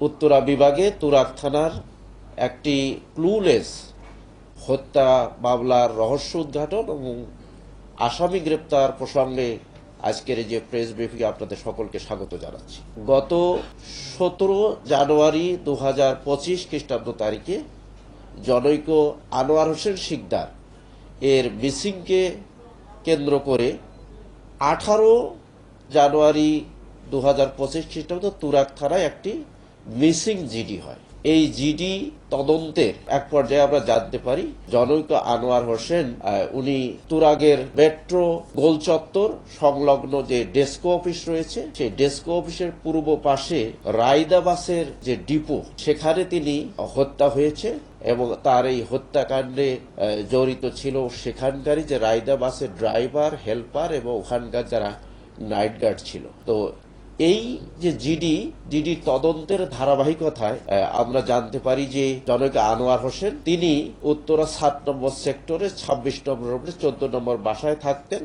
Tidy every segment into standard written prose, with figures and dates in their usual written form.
উত্তরা বিভাগে তুরাগ থানার একটি ক্লুলেস হত্যা মামলার রহস্য উদ্ঘাটন এবং আসামি গ্রেপ্তার প্রসঙ্গে আজকের যে প্রেস ব্রিফিং আপনাদের সকলকে স্বাগত জানাচ্ছি। গত 17 জানুয়ারি 2025 খ্রিস্টাব্দ তারিখে জনৈক আনোয়ার হোসেন শিকদার এর মিসিংকে কেন্দ্র করে 18 জানুয়ারি 2025 খ্রিস্টাব্দ তুরাগ থানায় একটি মিসিং জিডি হয়। এই জিডি তদন্তের এক পর্যায়ে আমরা জানতে পারি জনৈক আনোয়ার হোসেন উনি তুরাগের মেট্রো গোল চত্বর সংলগ্ন যে ডেস্কো অফিস রয়েছে সেই ডেস্কো অফিসের পূর্ব পাশে রায়দা বাসের যে ডিপো সেখানে তিনি হত্যা হয়েছে এবং তার এই হত্যাকাণ্ডে জড়িত ছিল সেখানকারই যে রায়দা বাসের ড্রাইভার, হেল্পার এবং ওখানকার যারা নাইট গার্ড ছিল। তো এই যে জিডি তদন্তের ধারাবাহিকতায় আমরা জানতে পারি যে জনৈক আনোয়ার হোসেন তিনি উত্তরা 7 নম্বর সেক্টরে 26 নম্বর 14 নম্বর বাসায় থাকতেন।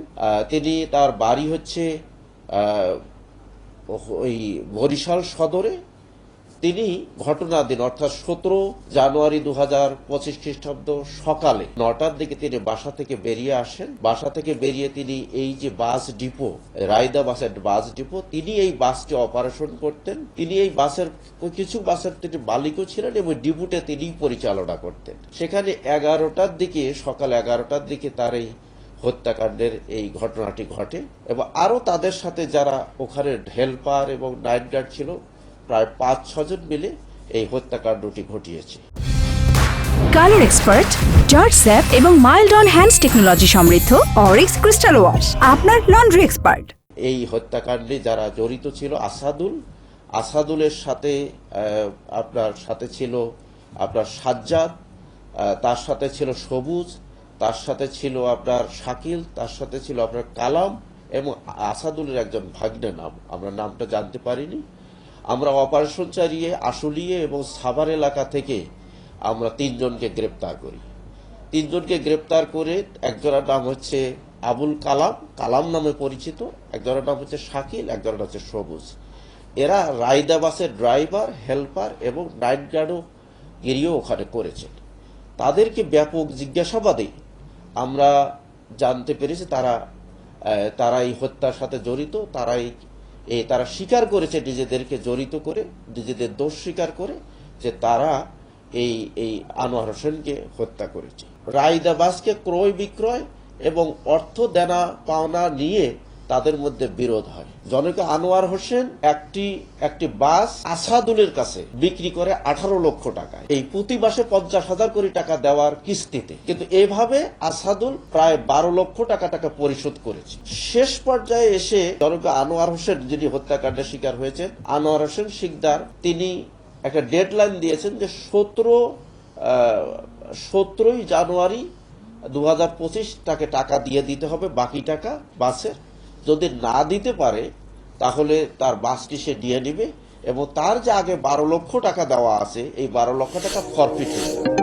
তিনি তার বাড়ি হচ্ছে ওই বরিশাল সদরে। তিনি ঘটনার দিন অর্থাৎ 17 জানুয়ারি 2025 খ্রিস্টাব্দ সকালে 9টার দিকে তিনি বাসা থেকে বেরিয়ে আসেন। বাসা থেকে বেরিয়ে তিনি এই যে বাস ডিপো, রায়দা বাসের বাস ডিপো, তিনি এই বাসটি অপারেশন করতেন। তিনি এই বাসের কিছু বাসের তিনি মালিকও ছিলেন এবং ডিপোতে তিনি পরিচালনা করতেন। সেখানে সকাল 11টার দিকে তার এই হত্যাকাণ্ডের এই ঘটনাটি ঘটে এবং আরো তাদের সাথে যারা ওখানে হেল্পার এবং নাইট গার্ড ছিল প্রায় 5-6 জন মিলে এই হত্যাকাণ্ডটি ঘটিয়েছে। কালার এক্সপার্ট, জর্জ স্যাপ এবং মাইল্ড অন হ্যান্ডস টেকনোলজি সমৃদ্ধ অরিক্স ক্রিস্টাল ওয়াশ আপনার লন্ড্রি এক্সপার্ট। এই হত্যাকাণ্ডে যারা জড়িত ছিল আসাদুলের সাথে আপনার সাথে ছিল আপনার সাজ্জাদ, তার সাথে ছিল সবুজ, তার সাথে ছিল আপনার শাকিল, তার সাথে ছিল আপনার কালাম এবং আসাদুলের একজন ভাগ্নে নাম, আমরা নামটা জানতে পারিনি। আমরা অপারেশন চালিয়ে আশুলিয়া এবং সাভার এলাকা থেকে আমরা 3 জনকে গ্রেপ্তার করি। 3 জনকে গ্রেপ্তার করে একজনের নাম হচ্ছে আবুল কালাম নামে পরিচিত, একজনের নাম হচ্ছে শাকিল, একজনের হচ্ছে সবুজ। এরা রায়দা বাসের ড্রাইভার, হেল্পার এবং নাইট গার্ডও গিরিও ওখানে করেছেন। তাদেরকে ব্যাপক জিজ্ঞাসাবাদে আমরা জানতে পেরেছি তারা এই হত্যার সাথে জড়িত। তারা স্বীকার করেছে নিজেদেরকে জড়িত করে, নিজেদের দোষ স্বীকার করে যে তারা এই আনোয়ার হোসেনকে হত্যা করেছে। রায়দা বাসকে ক্রয় বিক্রয় এবং অর্থ দেনা পাওনা নিয়ে তাদের মধ্যে বিরোধ হয়। জনৈক আনোয়ার হোসেন একটি বাস আসাদুলের কাছে বিক্রি করে 18 লক্ষ টাকায়, এই প্রতি মাসে 50,000 কোটি টাকা দেওয়ার কিস্তিতে, কিন্তু এভাবে আসাদুল প্রায় 12 লক্ষ টাকা পরিশোধ করেছে। শেষ পর্যায়ে এসে জনৈক আনোয়ার হোসেন, যিনি হত্যাকাণ্ডের শিকার হয়েছেন, আনোয়ার হোসেন শিকদার, তিনি একটা ডেডলাইন দিয়েছেন যে 17 জানুয়ারি 2025 তাকে টাকা দিয়ে দিতে হবে, বাকি টাকা বাসের। যদি না দিতে পারে তাহলে তার বাসটি সে নিয়ে নিবে এবং তার যে আগে 12 লক্ষ টাকা দেওয়া আছে এই 12 লক্ষ টাকা ফরফিট হয়ে যাবে।